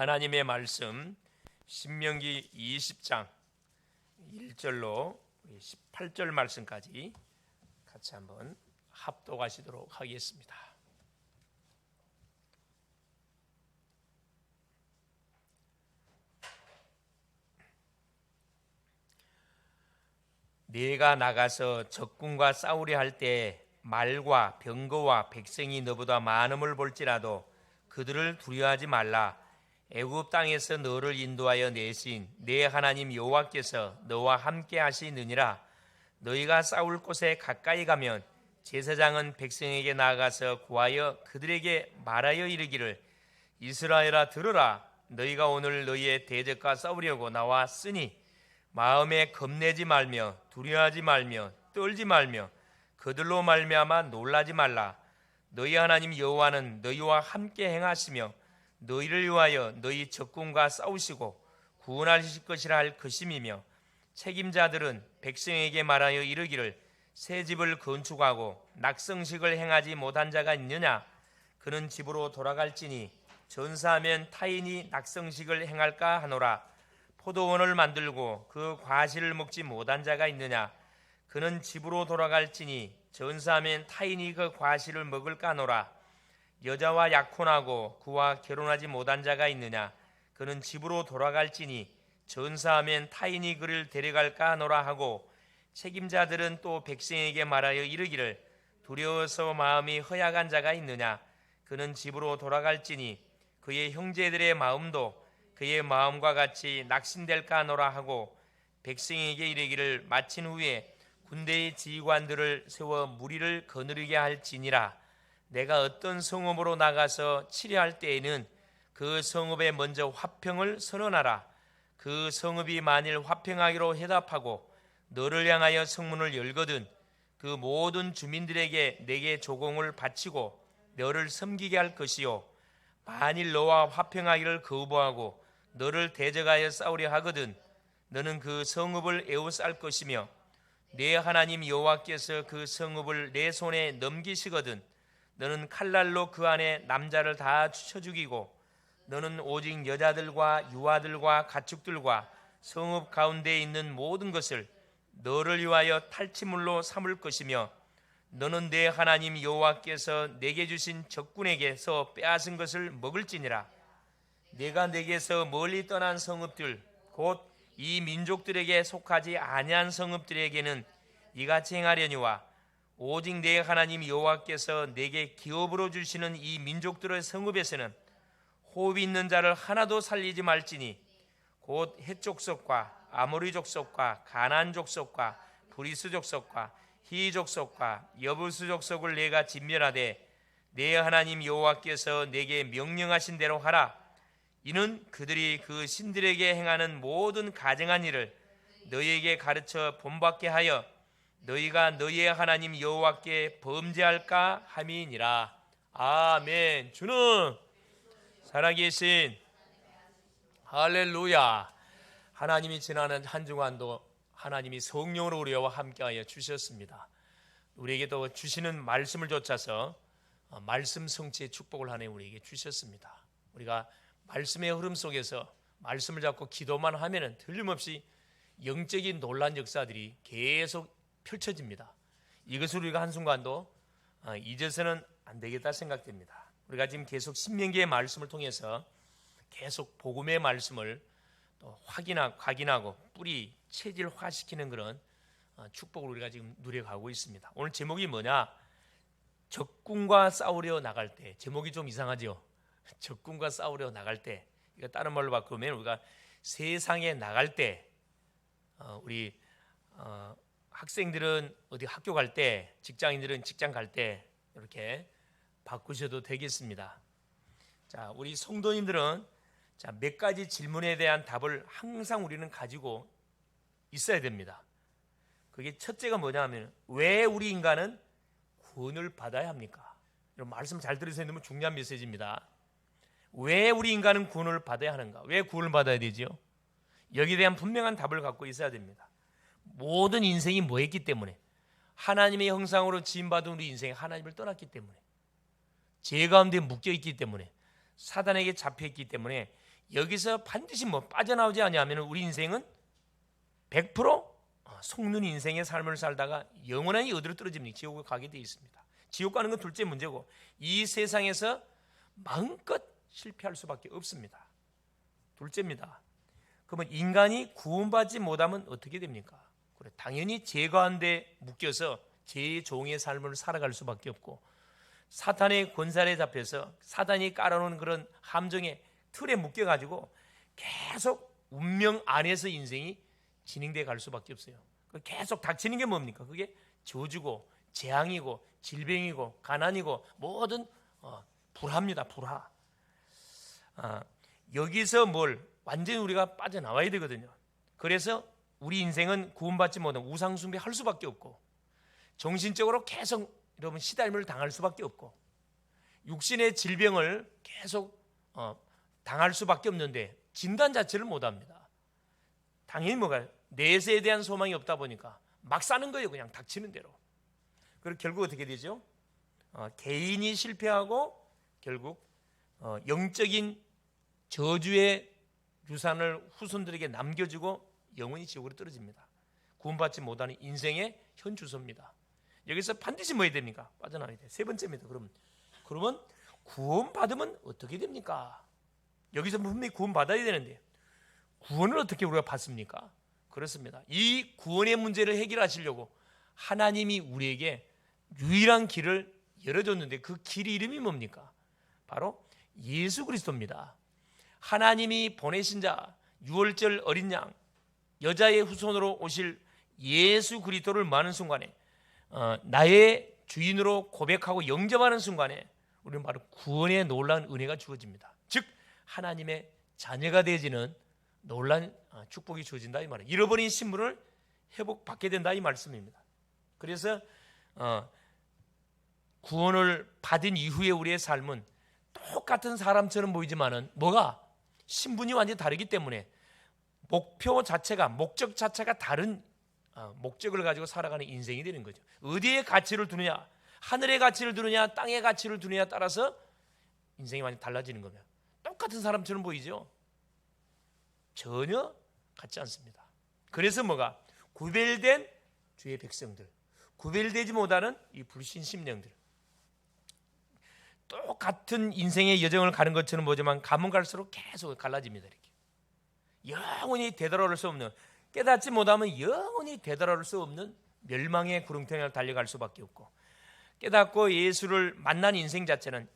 하나님의 말씀 신명기 20장 1절로 18절 말씀까지 같이 한번 합독하시도록 하겠습니다. 네가 나가서 적군과 싸우려 할 때 말과 병거와 백성이 너보다 많음을 볼지라도 그들을 두려워하지 말라. 애굽 땅에서 너를 인도하여 내신 네 하나님 여호와께서 너와 함께 하시느니라. 너희가 싸울 곳에 가까이 가면 제사장은 백성에게 나아가서 구하여 그들에게 말하여 이르기를 이스라엘아 들으라. 너희가 오늘 너희의 대적과 싸우려고 나왔으니 마음에 겁내지 말며 두려워하지 말며 떨지 말며 그들로 말미암아 놀라지 말라. 너희 하나님 여호와는 너희와 함께 행하시며 너희를 위하여 너희 적군과 싸우시고 구원하실 것이라 할 것임이며 책임자들은 백성에게 말하여 이르기를 새 집을 건축하고 낙성식을 행하지 못한 자가 있느냐? 그는 집으로 돌아갈지니 전사하면 타인이 낙성식을 행할까 하노라. 포도원을 만들고 그 과실을 먹지 못한 자가 있느냐? 그는 집으로 돌아갈지니 전사하면 타인이 그 과실을 먹을까 하노라. 여자와 약혼하고 그와 결혼하지 못한 자가 있느냐? 그는 집으로 돌아갈지니 전사하면 타인이 그를 데려갈까 하노라 하고 책임자들은 또 백성에게 말하여 이르기를 두려워서 마음이 허약한 자가 있느냐? 그는 집으로 돌아갈지니 그의 형제들의 마음도 그의 마음과 같이 낙심될까 하노라 하고 백성에게 이르기를 마친 후에 군대의 지휘관들을 세워 무리를 거느리게 할지니라. 내가 어떤 성읍으로 나가서 치려할 때에는 그 성읍에 먼저 화평을 선언하라. 그 성읍이 만일 화평하기로 해답하고 너를 향하여 성문을 열거든 그 모든 주민들에게 내게 조공을 바치고 너를 섬기게 할 것이요 만일 너와 화평하기를 거부하고 너를 대적하여 싸우려 하거든 너는 그 성읍을 에워쌀 것이며 내 하나님 여호와께서 그 성읍을 내 손에 넘기시거든 너는 칼날로 그 안에 남자를 다 쳐 죽이고 너는 오직 여자들과 유아들과 가축들과 성읍 가운데에 있는 모든 것을 너를 위하여 탈취물로 삼을 것이며 너는 내 하나님 여호와께서 내게 주신 적군에게서 빼앗은 것을 먹을지니라. 내가 내게서 멀리 떠난 성읍들 곧 이 민족들에게 속하지 아니한 성읍들에게는 이같이 행하려니와 오직 내 하나님 여호와께서 내게 기업으로 주시는 이 민족들의 성읍에서는 호흡 있는 자를 하나도 살리지 말지니 곧 헷 족속과 아모리 족속과 가나안 족속과 브리스 족속과 히 족속과 여부스 족속을 내가 진멸하되 내 하나님 여호와께서 내게 명령하신 대로 하라. 이는 그들이 그 신들에게 행하는 모든 가증한 일을 너희에게 가르쳐 본받게 하여 너희가 너희의 하나님 여호와께 범죄할까 함이니라. 아멘. 주는 살아계신 할렐루야. 하나님이 지나는 한 주간도 하나님이 성령으로 우리와 함께하여 주셨습니다. 우리에게 또 주시는 말씀을 좇아서 말씀 성취의 축복을 하나님 우리에게 주셨습니다. 우리가 말씀의 흐름 속에서 말씀을 잡고 기도만 하면은 틀림없이 영적인 놀란 역사들이 계속 펼쳐집니다. 이것을 우리가 한순간도 잊어서는 안 되겠다 생각됩니다. 우리가 지금 계속 신명기의 말씀을 통해서 계속 복음의 말씀을 또 확인하고 뿌리 체질화시키는 그런 축복을 우리가 지금 누려가고 있습니다. 오늘 제목이 뭐냐? 적군과 싸우려 나갈 때. 제목이 좀 이상하죠? 적군과 싸우려 나갈 때. 이거 다른 말로 바꾸면 우리가 세상에 나갈 때, 우리 학생들은 어디 학교 갈 때, 직장인들은 직장 갈 때 이렇게 바꾸셔도 되겠습니다. 자, 우리 성도님들은 몇 가지 질문에 대한 답을 항상 우리는 가지고 있어야 됩니다. 그게 첫째가 뭐냐면 왜 우리 인간은 구원을 받아야 합니까? 이런 말씀 잘 들으세요. 너무 중요한 메시지입니다. 왜 우리 인간은 구원을 받아야 하는가? 왜 구원을 받아야 되죠? 여기에 대한 분명한 답을 갖고 있어야 됩니다. 모든 인생이 뭐했기 때문에? 하나님의 형상으로 지음받은 우리 인생이 하나님을 떠났기 때문에, 죄 가운데 묶여있기 때문에, 사단에게 잡혀있기 때문에 여기서 반드시 뭐 빠져나오지 않으면 우리 인생은 100% 속는 인생의 삶을 살다가 영원히 어디로 떨어집니까? 지옥을 가게 되어 있습니다. 지옥 가는 건 둘째 문제고, 이 세상에서 마음껏 실패할 수밖에 없습니다. 둘째입니다. 그러면 인간이 구원받지 못하면 어떻게 됩니까? 그래, 당연히 죄 가운데 묶여서 죄의 종의 삶을 살아갈 수밖에 없고, 사탄의 권살에 잡혀서 사탄이 깔아놓은 그런 함정의 틀에 묶여가지고 계속 운명 안에서 인생이 진행돼 갈 수밖에 없어요. 계속 닥치는 게 뭡니까? 그게 저주고 재앙이고 질병이고 가난이고 모든 불화입니다. 불화. 여기서 완전히 우리가 빠져나와야 되거든요. 그래서 우리 인생은 구원받지 못한 우상숭배 할 수밖에 없고, 정신적으로 계속 여러분 시달림을 당할 수밖에 없고, 육신의 질병을 계속 당할 수밖에 없는데 진단 자체를 못합니다. 당연히 내세에 대한 소망이 없다 보니까 막 사는 거예요. 그냥 닥치는 대로. 그리고 결국 어떻게 되죠? 개인이 실패하고 결국 영적인 저주의 유산을 후손들에게 남겨주고 영원히 지옥으로 떨어집니다. 구원받지 못하는 인생의 현 주소입니다. 여기서 반드시 뭐 해야 됩니까? 빠져나와야 돼요. 세 번째입니다. 그러면 구원받으면 어떻게 됩니까? 여기서 분명히 구원받아야 되는데 구원을 어떻게 우리가 받습니까? 그렇습니다. 이 구원의 문제를 해결하시려고 하나님이 우리에게 유일한 길을 열어줬는데 그 길 이름이 뭡니까? 바로 예수 그리스도입니다. 하나님이 보내신 자, 유월절 어린 양, 여자의 후손으로 오실 예수 그리스도를 많은 순간에 나의 주인으로 고백하고 영접하는 순간에 우리는 바로 구원의 놀라운 은혜가 주어집니다. 즉 하나님의 자녀가 되어지는 놀라운 축복이 주어진다 이 말이에요. 잃어버린 신분을 회복받게 된다 이 말씀입니다. 그래서 구원을 받은 이후에 우리의 삶은 똑같은 사람처럼 보이지만은 신분이 완전히 다르기 때문에 목적 자체가 다른 목적을 가지고 살아가는 인생이 되는 거죠. 어디에 가치를 두느냐, 하늘의 가치를 두느냐, 땅의 가치를 두느냐에 따라서 인생이 완전히 달라지는 거면 똑같은 사람처럼 보이죠. 전혀 같지 않습니다. 그래서 구별된 주의 백성들, 구별되지 못하는 이 불신 심령들, 똑같은 인생의 여정을 가는 것처럼 보지만 가면 갈수록 계속 갈라집니다. 이렇게 영원히 되돌아올 수 없는, 깨닫지 못하면 영원히 되돌아올 수 없는 멸망의 구렁텅이를 달려갈 수밖에 없고, 깨닫고 예수를 만난 인생 자체는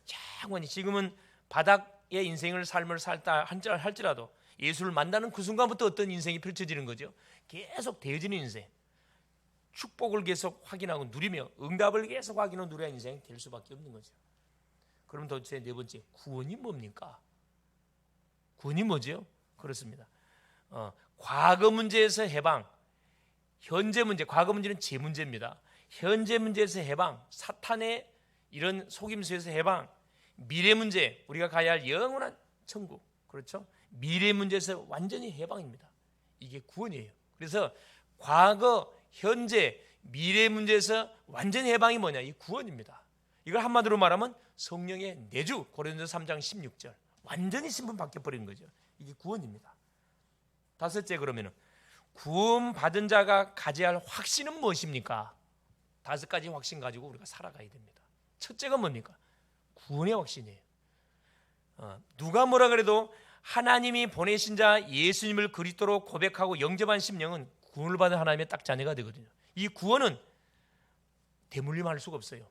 영원히, 지금은 바닥의 인생을 삶을 살다 할지라도 예수를 만나는 그 순간부터 어떤 인생이 펼쳐지는 거죠. 계속 되어지는 인생, 축복을 계속 확인하고 누리며 응답을 계속 확인하고 누려야 인생이 될 수밖에 없는 거죠. 그럼 도대체 네 번째, 구원이 뭡니까? 구원이 뭐죠? 그렇습니다. 과거 문제에서 해방, 현재 문제, 과거 문제는 제 문제입니다. 현재 문제에서 해방, 사탄의 이런 속임수에서 해방, 미래 문제, 우리가 가야 할 영원한 천국, 그렇죠? 미래 문제에서 완전히 해방입니다. 이게 구원이에요. 그래서 과거, 현재, 미래 문제에서 완전히 해방이 뭐냐? 이 구원입니다. 이걸 한마디로 말하면 성령의 내주, 고린도서 3장 16절, 완전히 신분 바뀌어버리는 거죠. 이게 구원입니다. 다섯째, 그러면은 구원받은 자가 가져야 할 확신은 무엇입니까? 5가지 확신 가지고 우리가 살아가야 됩니다. 첫째가 뭡니까? 구원의 확신이에요. 누가 뭐라 그래도 하나님이 보내신 자 예수님을 그리스도로 고백하고 영접한 심령은 구원을 받은 하나님의 딱 자녀가 되거든요. 이 구원은 대물림할 수가 없어요.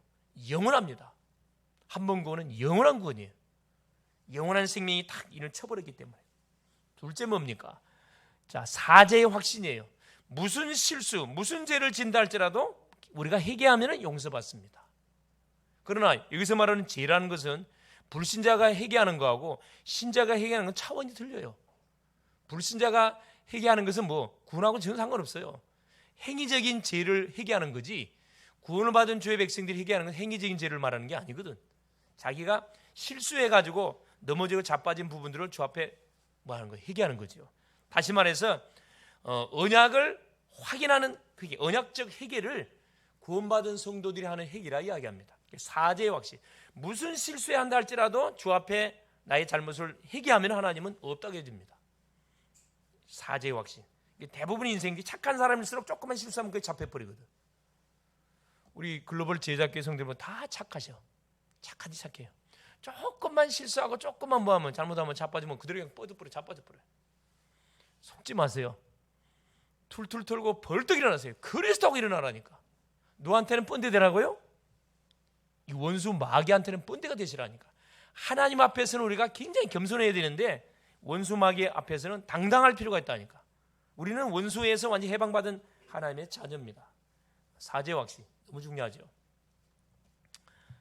영원합니다. 한 번 구원은 영원한 구원이에요. 영원한 생명이 딱 이를 쳐버렸기 때문에. 둘째 뭡니까? 자, 사죄의 확신이에요. 무슨 실수, 무슨 죄를 진다 할지라도 우리가 회개하면 용서받습니다. 그러나 여기서 말하는 죄라는 것은 불신자가 회개하는 거하고 신자가 회개하는 건 차원이 틀려요. 불신자가 회개하는 것은 구원하고는 전혀 상관없어요. 행위적인 죄를 회개하는 거지, 구원을 받은 주의 백성들이 회개하는 건 행위적인 죄를 말하는 게 아니거든. 자기가 실수해가지고 넘어지고 자빠진 부분들을 주 앞에 하는 거예요? 회개하는 거죠. 다시 말해서 언약을 확인하는 그게 언약적 회개를 구원받은 성도들이 하는 회개라 이야기합니다. 사죄의 확신. 무슨 실수에 한다 할지라도 주 앞에 나의 잘못을 회개하면 하나님은 없다고 해줍니다. 사죄의 확신. 대부분 인생이 착한 사람일수록 조금만 실수하면 그게 잡혀버리거든. 우리 글로벌 제자교회 성도들은 다 착하셔. 착하지 착해요. 조금만 실수하고 조금만 뭐하면 잘못하면 자빠지면 그대로 그냥 뻗어버려. 자빠져버려. 속지 마세요. 툴툴 털고 벌떡 일어나세요. 그리스도하고 일어나라니까. 너한테는 뻔대 되라고요? 이 원수 마귀한테는 뻔대가 되시라니까. 하나님 앞에서는 우리가 굉장히 겸손해야 되는데 원수 마귀 앞에서는 당당할 필요가 있다니까. 우리는 원수에서 완전히 해방받은 하나님의 자녀입니다. 사죄 확신 너무 중요하죠.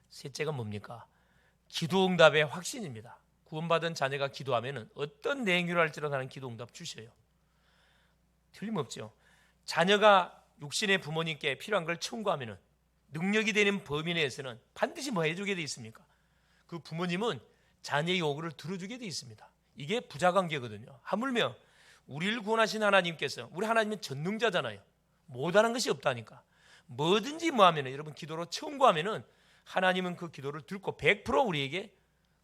셋째가 뭡니까? 기도응답의 확신입니다. 구원받은 자녀가 기도하면 어떤 내용으로 할지라도 하는 기도응답 주셔요. 틀림없죠. 자녀가 육신의 부모님께 필요한 걸 청구하면 능력이 되는 범위 내에서는 반드시 뭐 해주게 돼 있습니까? 그 부모님은 자녀의 요구를 들어주게 돼 있습니다. 이게 부자관계거든요. 하물며 우리를 구원하신 하나님께서, 우리 하나님은 전능자잖아요. 못하는 것이 없다니까. 뭐든지 뭐하면 여러분 기도로 청구하면 하나님은 그 기도를 듣고 100% 우리에게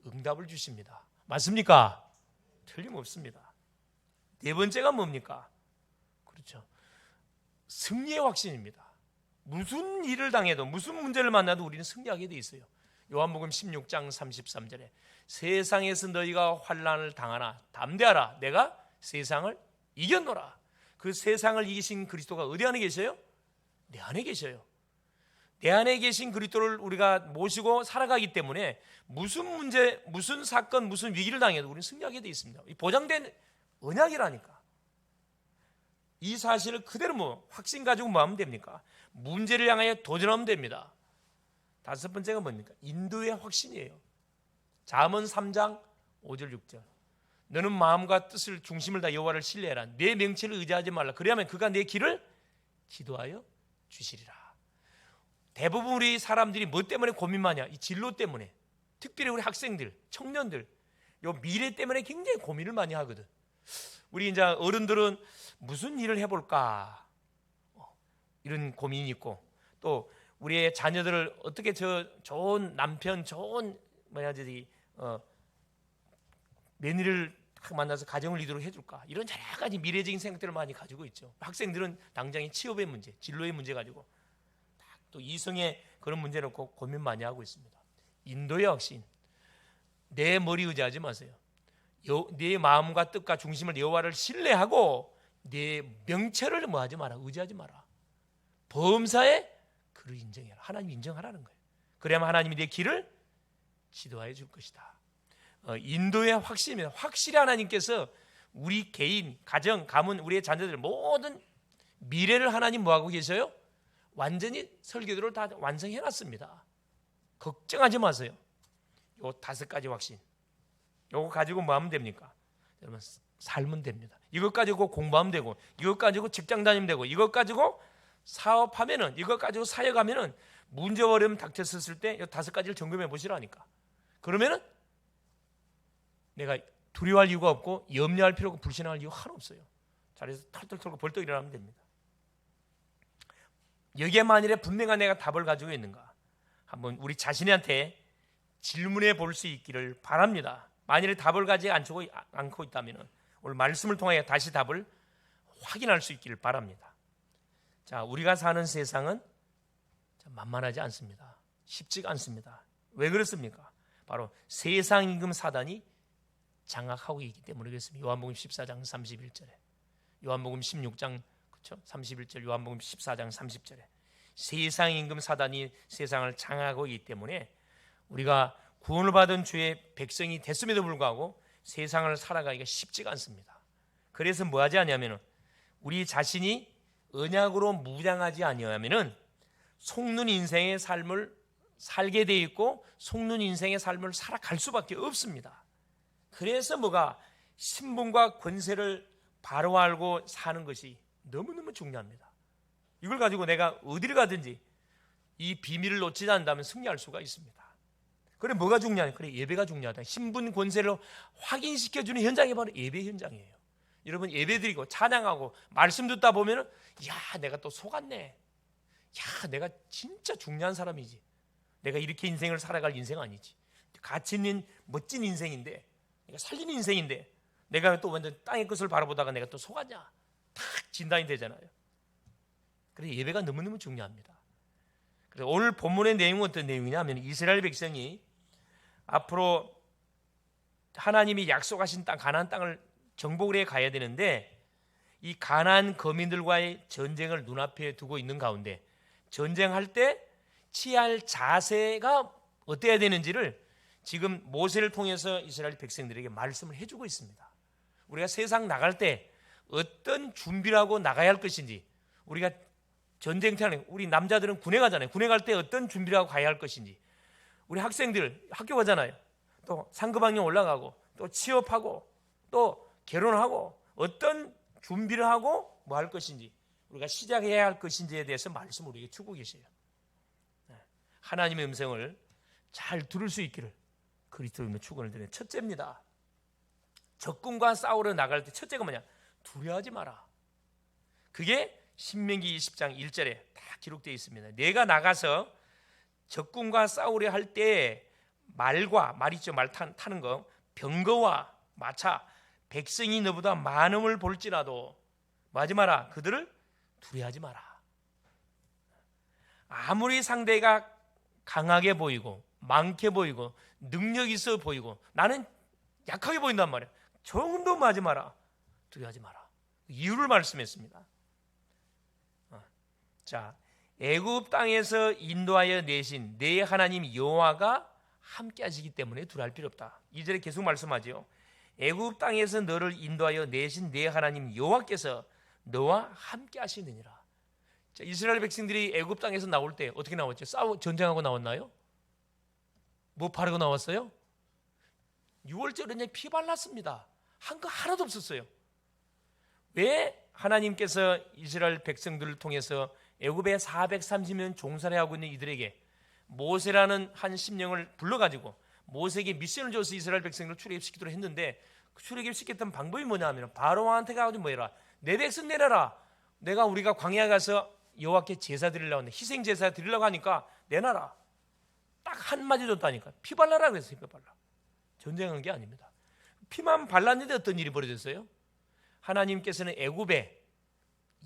응답을 주십니다. 맞습니까? 틀림없습니다. 네 번째가 뭡니까? 그렇죠. 승리의 확신입니다. 무슨 일을 당해도 무슨 문제를 만나도 우리는 승리하게 돼 있어요. 요한복음 16장 33절에 세상에서 너희가 환난을 당하나 담대하라. 내가 세상을 이겼노라. 그 세상을 이기신 그리스도가 어디 안에 계셔요? 내 안에 계셔요. 내 안에 계신 그리스도를 우리가 모시고 살아가기 때문에 무슨 문제, 무슨 사건, 무슨 위기를 당해도 우리는 승리하게 돼 있습니다. 이 보장된 언약이라니까. 이 사실을 그대로 뭐 확신 가지고 뭐 하면 됩니까? 문제를 향하여 도전하면 됩니다. 다섯 번째가 뭡니까? 인도의 확신이에요. 잠언 3장 5절 6절. 너는 마음과 뜻을 중심을 다 여호와를 신뢰해라. 내 명체를 의지하지 말라. 그래야만 그가 내 길을 기도하여 주시리라. 대부분 우리 사람들이 뭐 때문에 고민 많이 이 진로 때문에. 특별히 우리 학생들, 청년들 요 미래 때문에 굉장히 고민을 많이 하거든. 우리 이제 어른들은 무슨 일을 해볼까 이런 고민이 있고, 또 우리의 자녀들을 어떻게 저 좋은 남편, 좋은 며느리를 만나서 가정을 이루도록 해줄까, 이런 여러 가지 미래적인 생각들을 많이 가지고 있죠. 학생들은 당장의 취업의 문제, 진로의 문제 가지고 또 이성의 그런 문제 놓고 고민 많이 하고 있습니다. 인도의 확신. 내 머리 의지하지 마세요. 내 마음과 뜻과 중심을 여호와를 신뢰하고 내 명체를 뭐하지 마라. 의지하지 마라. 범사에 그를 인정해라. 하나님 인정하라는 거예요. 그래야만 하나님이 내 길을 지도하여 줄 것이다. 인도의 확신입니다. 확실히 하나님께서 우리 개인, 가정, 가문, 우리의 자녀들 모든 미래를 하나님 뭐하고 계셔요? 완전히 설계도를 다 완성해놨습니다. 걱정하지 마세요. 요 다섯 가지 확신, 요거 가지고 뭐 하면 됩니까? 여러분 살면 됩니다. 이것 가지고 공부하면 되고, 이것 가지고 직장 다니면 되고, 이것 가지고 사업하면은, 이것 가지고 사역하면은 문제 어려움 닥쳤을 때 이 다섯 가지를 점검해 보시라니까. 그러면은 내가 두려워할 이유가 없고 염려할 필요 없고 불신할 이유 하나 없어요. 자리에서 털털 털고 벌떡 일어나면 됩니다. 여기에 만일에 분명한 내가 답을 가지고 있는가, 한번 우리 자신한테 질문해 볼 수 있기를 바랍니다. 만일에 답을 가지지 않고 있다면 오늘 말씀을 통하여 다시 답을 확인할 수 있기를 바랍니다. 자, 우리가 사는 세상은 만만하지 않습니다. 쉽지가 않습니다. 왜 그렇습니까? 바로 세상 임금 사단이 장악하고 있기 때문에 그렇습니다. 요한복음 14장 31절에, 요한복음 16장 그렇죠? 31절, 요한복음 14장 30절에 세상 임금 사단이 세상을 장악하고 있기 때문에 우리가 구원을 받은 주의 백성이 됐음에도 불구하고 세상을 살아가기가 쉽지가 않습니다. 그래서 뭐 하지 않냐면은 우리 자신이 언약으로 무장하지 아니하면은 속는 인생의 삶을 살게 돼 있고 속는 인생의 삶을 살아갈 수밖에 없습니다. 그래서 뭐가 신분과 권세를 바로 알고 사는 것이 너무너무 중요합니다. 이걸 가지고 내가 어디를 가든지 이 비밀을 놓치지 않는다면 승리할 수가 있습니다. 그래 뭐가 중요하냐? 그래 예배가 중요하다. 신분 권세를 확인시켜주는 현장이 바로 예배 현장이에요. 여러분 예배 드리고 찬양하고 말씀 듣다 보면은 야 내가 또 속았네. 야 내가 진짜 중요한 사람이지. 내가 이렇게 인생을 살아갈 인생 아니지. 가치 있는 멋진 인생인데 내가 살리는 인생인데 내가 또 완전 땅의 것을 바라보다가 내가 또 속았냐? 탁 진단이 되잖아요. 그래서 예배가 너무너무 중요합니다. 그래서 오늘 본문의 내용은 어떤 내용이냐면 이스라엘 백성이 앞으로 하나님이 약속하신 땅 가나안 땅을 정복을 해 가야 되는데 이 가나안 거민들과의 전쟁을 눈앞에 두고 있는 가운데 전쟁할 때 취할 자세가 어때야 되는지를 지금 모세를 통해서 이스라엘 백성들에게 말씀을 해주고 있습니다. 우리가 세상 나갈 때 어떤 준비를 하고 나가야 할 것인지, 우리가 전쟁터에 우리 남자들은 군에 가잖아요. 군에 갈 때 어떤 준비를 하고 가야 할 것인지, 우리 학생들 학교 가잖아요. 또 상급학년 올라가고 또 취업하고 또 결혼하고 어떤 준비를 하고 뭐 할 것인지, 우리가 시작해야 할 것인지에 대해서 말씀을 우리에게 주고 계세요. 하나님의 음성을 잘 들을 수 있기를 그리스도인의 축원을 드리는 첫째입니다. 적군과 싸우러 나갈 때 첫째가 뭐냐? 두려워하지 마라. 그게 신명기 20장 1절에 다 기록되어 있습니다. 내가 나가서 적군과 싸우려 할 때 말과, 말 있죠, 말 타는 거, 병거와 마차, 백성이 너보다 많음을 볼지라도 뭐 하지 마라? 그들을 두려워하지 마라. 아무리 상대가 강하게 보이고 많게 보이고 능력 있어 보이고 나는 약하게 보인단 말이야. 정도 하지 마라. 두려워하지 마라. 이유를 말씀했습니다. 자, 애굽 땅에서 인도하여 내신 내 하나님 여호와가 함께 하시기 때문에 두려워할 필요 없다. 2절에 계속 말씀하죠. 애굽 땅에서 너를 인도하여 내신 내 하나님 여호와께서 너와 함께 하시느니라. 자, 이스라엘 백성들이 애굽 땅에서 나올 때 어떻게 나왔죠? 전쟁하고 나왔나요? 뭐 바르고 나왔어요? 6월절에 피 발랐습니다. 한 거 하나도 없었어요. 왜 하나님께서 이스라엘 백성들을 통해서 애굽에 430년 종살이 하고 있는 이들에게 모세라는 한 심령을 불러가지고 모세에게 미션을 줘서 이스라엘 백성들을 출애굽시키도록 했는데, 그 출애굽시켰던 방법이 뭐냐 하면 바로 왕한테 가가지고 뭐해라, 내 백성 내놔라. 우리가 광야 가서 여호와께 제사 드리려고 하는데 희생 제사 드리려고 하니까 내놔라. 딱 한마디 줬다니까. 피 발라라 그랬어요. 피 발라. 전쟁한 게 아닙니다. 피만 발랐는데 어떤 일이 벌어졌어요? 하나님께서는 애굽에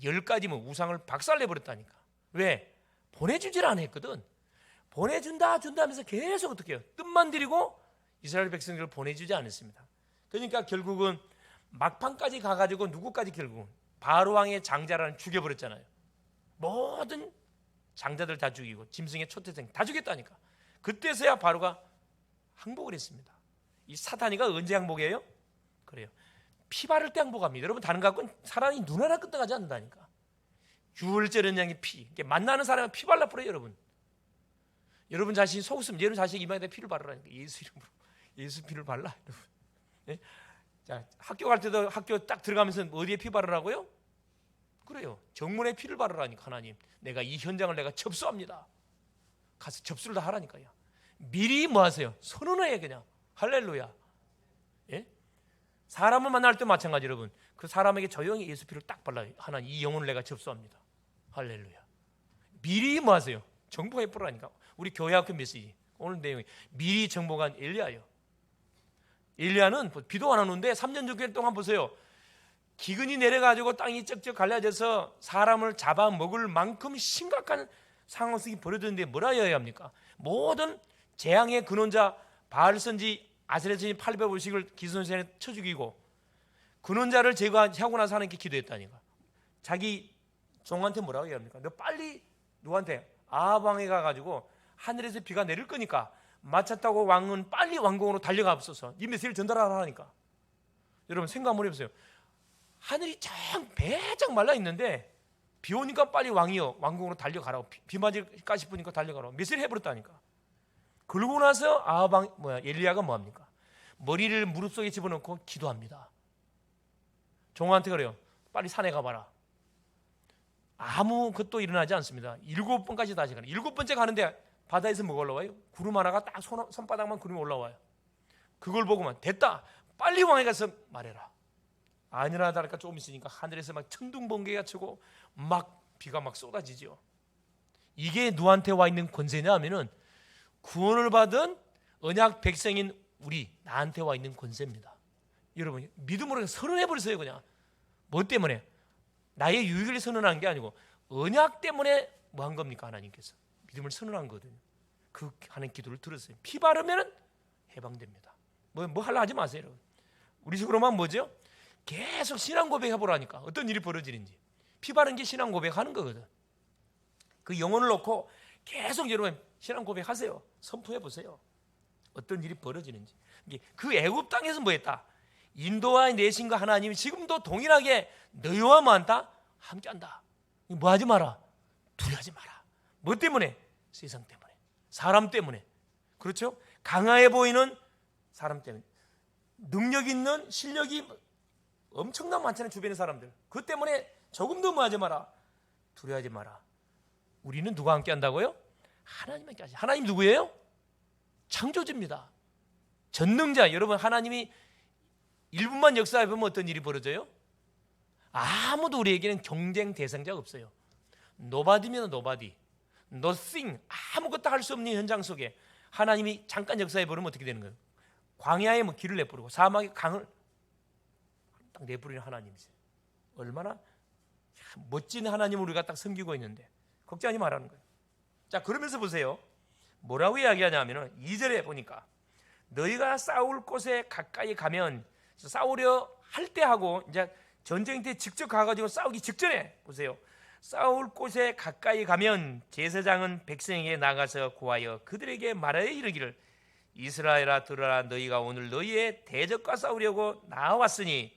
10가지 우상을 박살내버렸다니까. 왜? 보내주질 않았거든. 보내준다 준다 하면서 계속 어떻게 해요? 뜻만 들이고 이스라엘 백성들을 보내주지 않았습니다. 그러니까 결국은 막판까지 가가지고 누구까지 결국은 바로왕의 장자라는 죽여버렸잖아요. 모든 장자들 다 죽이고 짐승의 초태생 다 죽였다니까. 그때서야 바로가 항복을 했습니다. 이 사탄이가 언제 항복해요? 그래요. 피 바를 때 항복합니다. 여러분, 다른 거 갖고는 사람이 눈 하나 끄떡하지 않는다니까. 유월절은 양의 피. 만나는 사람은 피 발라 뿌려요, 여러분. 여러분 자신이 속으면 여러분 자신이 이마에다 피를 바르라니까. 예수 이름으로. 예수 피를 발라, 여러분. 네? 자, 학교 갈 때도 학교 딱 들어가면서 어디에 피 바르라고요? 그래요. 정문에 피를 바르라니까. 하나님, 내가 이 현장을 내가 접수합니다. 가서 접수를 다 하라니까요. 미리 뭐 하세요? 선언해. 그냥 할렐루야. 예? 사람을 만날 때 마찬가지. 여러분, 그 사람에게 조용히 예수 피를 딱 발라요. 하나님, 이 영혼을 내가 접수합니다. 할렐루야. 미리 뭐 하세요? 정복해 보라니까. 우리 교회학교 메시지 오늘 내용이 미리 정복한 엘리야예요. 엘리야는 비도 안 오는데 3년 6개월 동안 보세요. 기근이 내려가지고 땅이 쩍쩍 갈라져서 사람을 잡아먹을 만큼 심각한 상황이 벌어졌는데 뭐라 해야 합니까? 모든 재앙의 근원자 바알선지 아세라선지 850을 기선생에 쳐 죽이고 근원자를 제거하고 나서 하나님께 기도했다니까. 자기 종한테 뭐라고 해야 합니까? 너 빨리 누구한테? 아합 왕에 가가지고 하늘에서 비가 내릴 거니까 마차 타고 왕은 빨리 왕궁으로 달려가 없어서 이 메시지를 전달하라니까. 여러분 생각 한번 해보세요. 하늘이 쫙 배짱 말라 있는데 비 오니까 빨리 왕이요 왕궁으로 달려가라고. 비 맞을까 싶으니까 달려가라고 메시지를 해버렸다니까. 그러고 나서 아합 왕 엘리야가 뭐합니까? 머리를 무릎 속에 집어넣고 기도합니다. 종한테 그래요. 빨리 산에 가봐라. 아무것도 일어나지 않습니다. 7번까지 다시 가는. 7번째 가는데 바다에서 뭐가 올라와요? 구름 하나가 딱 손바닥만 구름이 올라와요. 그걸 보고만 됐다. 빨리 왕에 가서 말해라. 아니나 다를까 조금 있으니까 하늘에서 막 천둥번개가 치고 막 비가 막 쏟아지죠. 이게 누구한테 와 있는 권세냐 하면은 구원을 받은 언약 백성인 우리 나한테 와 있는 권세입니다. 여러분 믿음으로 선언해버렸어요. 그냥 뭐 때문에? 나의 유익을 선언한 게 아니고 언약 때문에 뭐 한 겁니까? 하나님께서 믿음을 선언한 거거든요. 그 하는 기도를 들었어요. 피 바르면 해방됩니다. 뭐 하려 하지 마세요. 여러분. 우리 식으로만 뭐죠? 계속 신앙 고백해보라니까 어떤 일이 벌어지는지. 피 바른 게 신앙 고백하는 거거든. 그 영혼을 놓고 계속 여러분 신앙 고백하세요. 선포해보세요. 어떤 일이 벌어지는지. 그 애굽 땅에서 뭐 했다? 인도와 내신과 하나님이 지금도 동일하게 너희와 뭐한다? 함께한다. 뭐 하지 마라? 두려워하지 마라. 뭐 때문에? 세상 때문에, 사람 때문에. 그렇죠? 강하게 보이는 사람 때문에, 능력 있는 실력이 엄청나게 많잖아요. 주변의 사람들. 그 때문에 조금도 뭐 하지 마라? 두려워하지 마라. 우리는 누가 함께 한다고요? 하나님 함께 하지. 하나님 누구예요? 창조주입니다. 전능자. 여러분 하나님이 1분만 역사해보면 어떤 일이 벌어져요? 아무도 우리에게는 경쟁 대상자가 없어요. 노바디면 노바디, nothing, 아무것도 할 수 없는 현장 속에 하나님이 잠깐 역사해버리면 어떻게 되는 거예요? 광야에 뭐 길을 내버리고 사막에 강을 딱 내버리는 하나님이세요. 얼마나 멋진 하나님을 우리가 딱 섬기고 있는데 걱정하지 말라는 거예요. 자, 그러면서 보세요. 뭐라고 이야기하냐면은 2절에 보니까 너희가 싸울 곳에 가까이 가면, 싸우려 할 때 하고 이제 전쟁 때 직접 가가지고 싸우기 직전에 보세요. 싸울 곳에 가까이 가면 제사장은 백성에게 나가서 구하여 그들에게 말하여 이르기를 이스라엘아 들으라, 너희가 오늘 너희의 대적과 싸우려고 나왔으니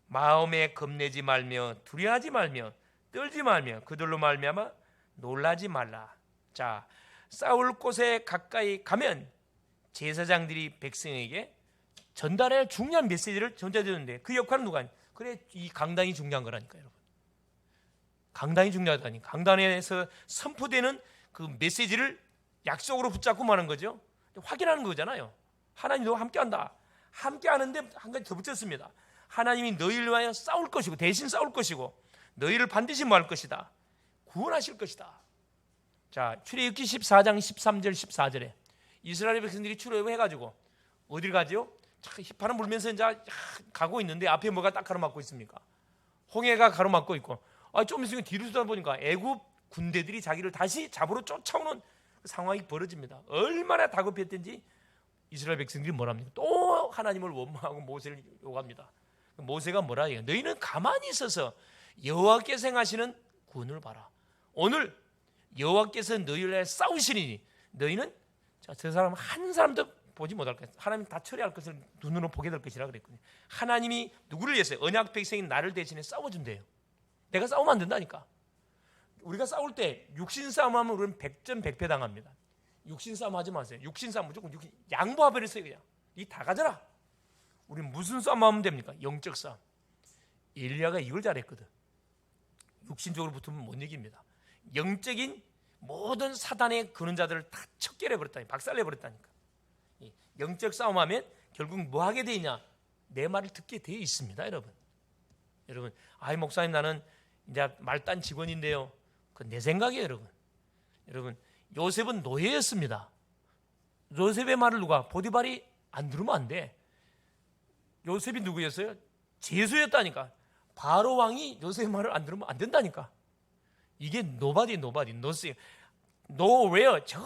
마음에 겁내지 말며 두려워하지 말며 떨지 말며 그들로 말미암아 놀라지 말라. 자, 싸울 곳에 가까이 가면 제사장들이 백성에게 전달할 중요한 메시지를 전달해주는데 그 역할은 누가 하냐? 그래, 이 강단이 중요한 거라니까 여러분. 강단이 중요하다니. 강단에서 선포되는 그 메시지를 약속으로 붙잡고 마는 거죠. 확인하는 거잖아요. 하나님 너와 함께한다. 함께하는데 한 가지 더 붙였습니다. 하나님이 너희를 위하여 싸울 것이고 대신 싸울 것이고 너희를 반드시 뭐 할 것이다? 구원하실 것이다. 자, 출애굽기 14장 13절 14절에 이스라엘 백성들이 출애굽해가지고 어딜 가죠? 휘파람 불면서 이제 가고 있는데 앞에 뭐가 딱 가로막고 있습니까? 홍해가 가로막고 있고, 좀 있으면 뒤로 서다 보니까 애굽 군대들이 자기를 다시 잡으러 쫓아오는 상황이 벌어집니다. 얼마나 다급했든지 이스라엘 백성들이 뭐랍니까? 또 하나님을 원망하고 모세를 요구합니다. 모세가 뭐라 해요? 너희는 가만히 있어서 여호와께서 행하시는 구원을 봐라. 오늘 여호와께서 너희를 위해 싸우시리니 너희는 저 사람 한 사람도 보지 못할 것이다. 하나님 다 처리할 것을 눈으로 보게 될 것이라 그랬거든요. 하나님이 누구를 위해서요? 언약 백성인 나를 대신해 싸워준대요. 내가 싸우면 안 된다니까. 우리가 싸울 때 육신 싸움하면 우리는 100점 100패 당합니다. 육신 싸움 하지 마세요. 육신 싸움 무조건 양보해버렸어요. 그냥 이 다 가져라. 우리 무슨 싸움 하면 됩니까? 영적 싸움. 엘리야가 이걸 잘했거든. 육신적으로 붙으면 못 이깁니다. 영적인 모든 사단의 그는 자들을 다 척결해버렸다니, 박살내버렸다니까. 영적 싸움하면 결국 뭐 하게 돼 있냐? 내 말을 듣게 돼 있습니다. 여러분, 아이 목사님 나는 이제 말단 직원인데요. 그건 내 생각이에요. 여러분 요셉은 노예였습니다. 요셉의 말을 누가? 보디발이 안 들으면 안 돼. 요셉이 누구였어요? 제수였다니까. 바로 왕이 요셉의 말을 안 들으면 안 된다니까. 이게 nobody, nothing, nowhere, 저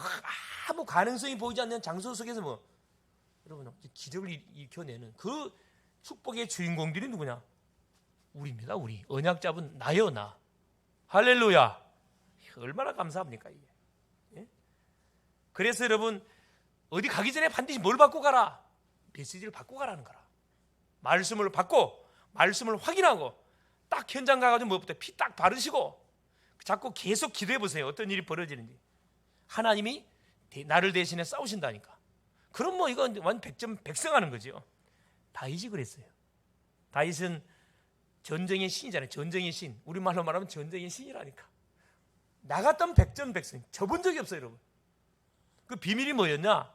아무 가능성이 보이지 않는 장소 속에서 뭐 여러분 기적을 일으켜내는 그 축복의 주인공들이 누구냐? 우리입니다. 우리 언약 잡은 나요, 나. 할렐루야. 얼마나 감사합니까 이게. 예? 그래서 여러분 어디 가기 전에 반드시 뭘 받고 가라? 메시지를 받고 가라는 거라. 말씀을 받고 말씀을 확인하고 딱 현장 가가지고 무엇부터 피 딱 바르시고 자꾸 계속 기도해 보세요. 어떤 일이 벌어지는지. 하나님이 나를 대신해 싸우신다니까. 그럼 뭐 이건 완 100점 100승 하는 거죠. 다윗이 그랬어요. 다윗은 전쟁의 신이잖아요. 전쟁의 신. 우리말로 말하면 전쟁의 신이라니까. 나갔던 100점 100승. 져본 적이 없어요, 여러분. 그 비밀이 뭐였냐?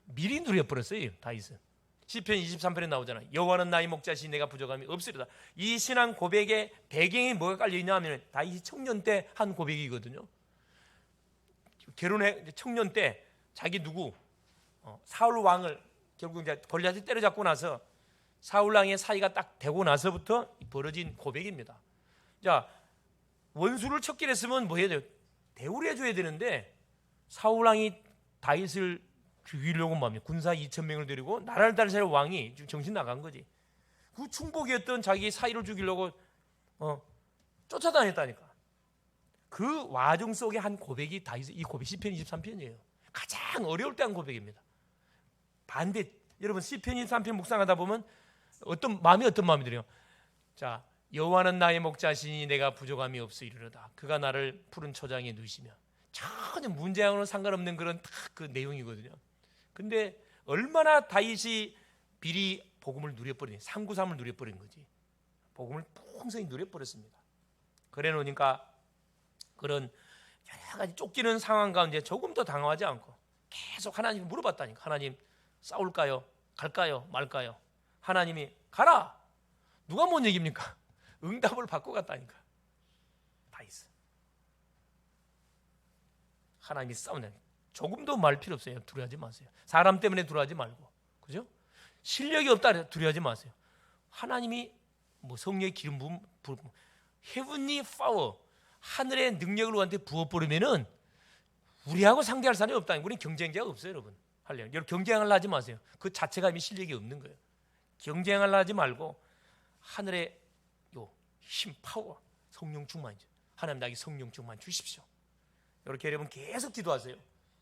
미리 누려버렸어요, 다윗은. 시편 23편에 나오잖아요. 여호와는 나의 목자시니 내가 부족함이 없으리다. 이 신앙 고백의 배경이 뭐가 깔려있냐 하면 다윗이 청년 때 한 고백이거든요. 결혼해 청년 때 자기 누구 사울 왕을 결국 이제 골리앗이 때려잡고 나서 사울 왕의 사이가 딱 되고 나서부터 벌어진 고백입니다. 자, 원수를 척결 했으면 뭐 해야 돼요? 대우를 해줘야 되는데 사울 왕이 다윗을 죽이려고 뭐 합니까? 군사 2,000명을 데리고 나라를 다스릴 왕이 지금 정신 나간 거지. 그 충복이었던 자기 사이를 죽이려고 쫓아다녔다니까. 그 와중 속에 한 고백이 다윗, 이 고백 시편 23편이에요. 가장 어려울 때 한 고백입니다. 반대, 여러분 시편 23편 묵상하다 보면 어떤 마음이 들어요. 자, 여호와는 나의 목자시니 내가 부족함이 없으리로다. 그가 나를 푸른 초장에 누시며. 전혀 문제하고는 상관없는 그런 딱 그 내용이거든요. 근데 얼마나 다윗이 비리 복음을 누려버린, 상구삼을 누려버린 거지. 복음을 풍성히 누려버렸습니다. 그래 놓으니까 그런 여러 가지 쫓기는 상황 가운데 조금 더 당황하지 않고 계속 하나님을 물어봤다니까. 하나님, 싸울까요? 갈까요? 말까요? 하나님이 가라. 누가 뭔 얘기입니까? 응답을 받고 갔다니까. 다윗. 하나님이 싸운다니까. 조금도 말 필요 없어요. 두려워하지 마세요. 사람 때문에 두려워하지 말고, 그죠? 실력이 없다 두려워하지 마세요. 하나님이 뭐 성령의 기름 부음, heavenly power, 하늘의 능력을 우리한테 부어버리면은 우리하고 상대할 사람이 없다니까. 우리는 경쟁자가 없어요, 여러분. 할래요. 여러분 경쟁을 하지 마세요. 그 자체가 이미 실력이 없는 거예요. 경쟁을 하지 말고 하늘의 요 힘, 파워, 성령 충만이죠. 하나님 나에게 성령 충만 주십시오. 이렇게 여러분 계속 기도하세요.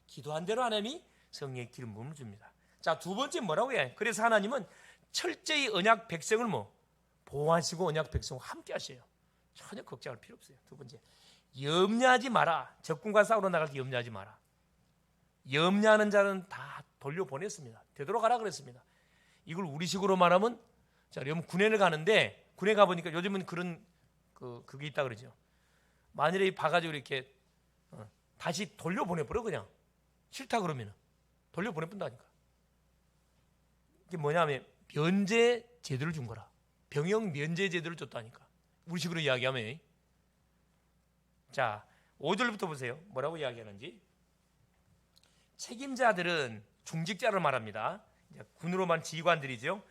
기도한 대로 하나님이 성령의 기름 부음을 줍니다. 자, 두 번째 뭐라고 해요? 그래서 하나님은 철저히 언약 백성을 보호하시고 언약 백성과 함께 하셔요. 전혀 걱정할 필요 없어요. 두 번째, 염려하지 마라. 적군과 싸우러 나갈 때 염려하지 마라. 염려하는 자는 다 돌려보냈습니다. 되돌아가라 그랬습니다. 이걸 우리식으로 말하면, 자, 여러분 군에를 가는데 군에 가보니까 요즘은 그런 그게 있다 그러죠. 만일에 봐가지고 이렇게 다시 돌려보내버려. 그냥 싫다 그러면 돌려보내본다니까. 이게 뭐냐면 면제 제도를 준 거라. 병역 면제 제도를 줬다니까. 우리식으로 이야기하면. 자, 5절부터 보세요. 뭐라고 이야기하는지. 책임자들은 중직자를 말합니다. 군으로만 지휘관들이죠.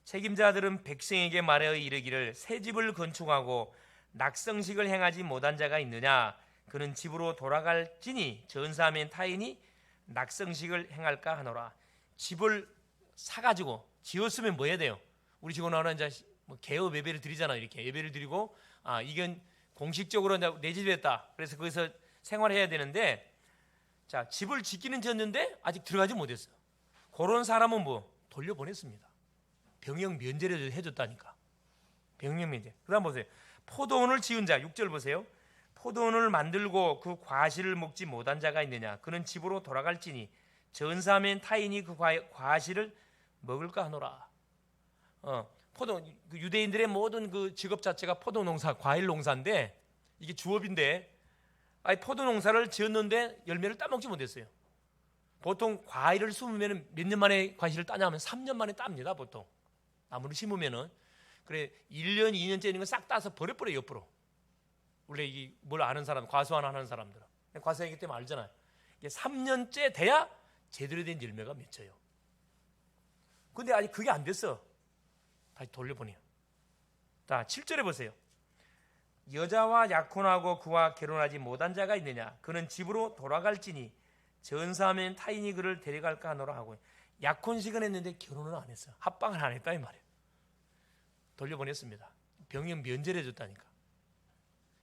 책임자들은 백성에게 말하여 이르기를 새 집을 건축하고 낙성식을 행하지 못한 자가 있느냐. 그는 집으로 돌아갈지니 전사하면 타인이 낙성식을 행할까 하노라. 집을 사가지고 지었으면 뭐 해야 돼요? 우리 지금 나오는 이제 개업 예배를 드리잖아요. 이렇게 예배를 드리고, 이건 공식적으로 내 집이 됐다. 그래서 거기서 생활해야 되는데, 자, 집을 짓기는 지었는데 아직 들어가지 못했어. 그런 사람은 돌려보냈습니다. 병역 면제를 해줬다니까. 병역 면제. 그 다음 보세요. 포도원을 지은 자, 6절 보세요. 포도원을 만들고 그 과실을 먹지 못한 자가 있느냐. 그는 집으로 돌아갈지니 전사하면 타인이 그 과실을 먹을까 하노라. 유대인들의 모든 그 직업 자체가 포도 농사, 과일 농사인데 이게 주업인데, 포도 농사를 지었는데 열매를 따먹지 못했어요. 보통 과일을 심으면 몇 년 만에 과실을 따냐면 3년 만에 땁니다. 보통 나무를 심으면은. 그래 1년 2년째 있는 건 싹 따서 버려버려요. 옆으로. 원래 이 뭘 아는 사람, 과수원 하는 사람들은 과수원이기 때문에 알잖아요. 이게 3년째 돼야 제대로 된 열매가 맺혀요. 근데 아직 그게 안 됐어. 다시 돌려보내요. 자, 7절에 보세요. 여자와 약혼하고 그와 결혼하지 못한 자가 있느냐. 그는 집으로 돌아갈지니 전사하면 타인이 그를 데려갈까 하노라 하고. 약혼식은 했는데 결혼은 안 했어요. 합방을 안 했다 이 말이에요. 돌려보냈습니다. 병역 면제를 해줬다니까.